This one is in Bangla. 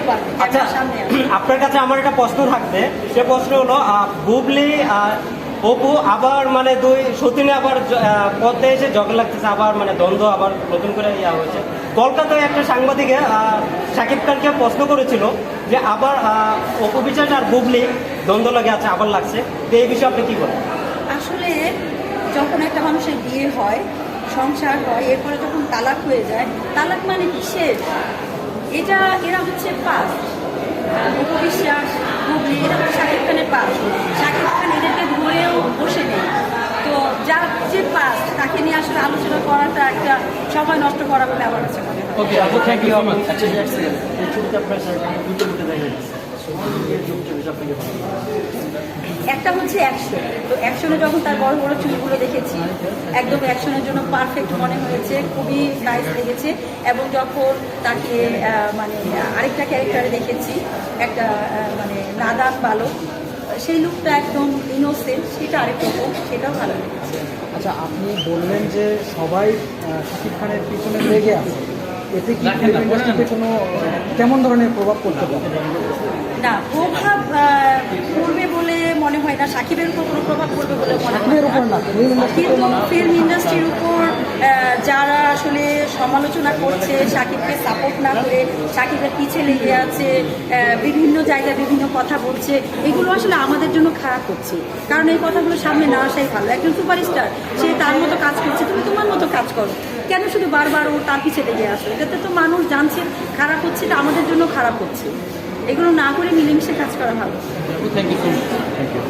পারবে। আচ্ছা, আপনার কাছে আমার একটা প্রশ্ন থাকবে, সে প্রশ্ন হলো বুবলি অপু আবার মানে দুই সতীনে আবার পথে এসে ঝগড়া লাগতেছে, আবার মানে দ্বন্দ্ব আবার নতুন করে ইয়া হয়েছে। কলকাতায় একটা সাংবাদিকে শাকিব খানকে প্রশ্ন করেছিল যে আবার অপু বিশ্বাস আর বুবলি দ্বন্দ্ব লাগে আছে, আবার লাগছে, তো এই বিষয়ে আপনি কি বলেন? আসলে যখন একটা মানুষের বিয়ে হয়, সংসার হয়, এরপরে যখন তালাক হয়ে যায়, তালাক মানে কি শেষ? এরা হচ্ছে পাস। অপু বিশ্বাস, বুবলি, এরা হচ্ছে শাকিব খানের পাস। শাকিব খান এদেরকে ধরেও বসে নেই। তো যার যে পাস তাকে নিয়ে আসলে আলোচনা করাটা একটা সময় নষ্ট করা বলে আমার কাছে মনে হয়। ওকে আপু, থ্যাংক ইউ আমার। আচ্ছা, এই ছবিটা আপনার দুটো দুটো দেখা যাচ্ছে। একটা হচ্ছে অ্যাকশন। তো অ্যাকশনে যখন তার বড় বড় চুলগুলো দেখেছি, একদম অ্যাকশনের জন্য পারফেক্ট মনে হয়েছে, খুবই নাইস লেগেছে। এবং যখন তাকে মানে আরেকটা ক্যারেক্টারে দেখেছি, একটা মানে নাদান বালক, সেই লুকটা একদম ইনোসেন্ট, সেটা আরেক রকম, সেটাও ভালো লেগেছে। আচ্ছা, আপনি বললেন যে সবাই শাকিব খানের পিছনে লেগে আছে, এতে কি ইন্ডাস্ট্রিতে কোনো কেমন ধরনের প্রভাব পড়তে পারে? না, প্রভাব পড়বে বলে মনে হয় না, শাকিবের উপর কোনো প্রভাব পড়বে বলে মনে হয় শাকিবের উপর না, কিন্তু ফিল্ম ইন্ডাস্ট্রির উপর যারা আসলে সমালোচনা করছে, শাকিবকে সাপোর্ট না করে শাকিবের পিছে লেগে আছে, বিভিন্ন জায়গায় বিভিন্ন কথা বলছে, এগুলো আসলে আমাদের জন্য খারাপ হচ্ছে। কারণ এই কথাগুলো সামনে না আসাই ভালো। একজন সুপারস্টার, সে তার মতো কাজ করছে, তুমি তোমার মতো কাজ করো, কেন শুধু বারবার ও তার পিছে লেগে আসো? এটাতে তো মানুষ জানছে খারাপ হচ্ছে, এটা আমাদের জন্য খারাপ হচ্ছে। এগুলো না করে মিলেমিশে কাজ করা ভালো। Thank you so much. Thank you.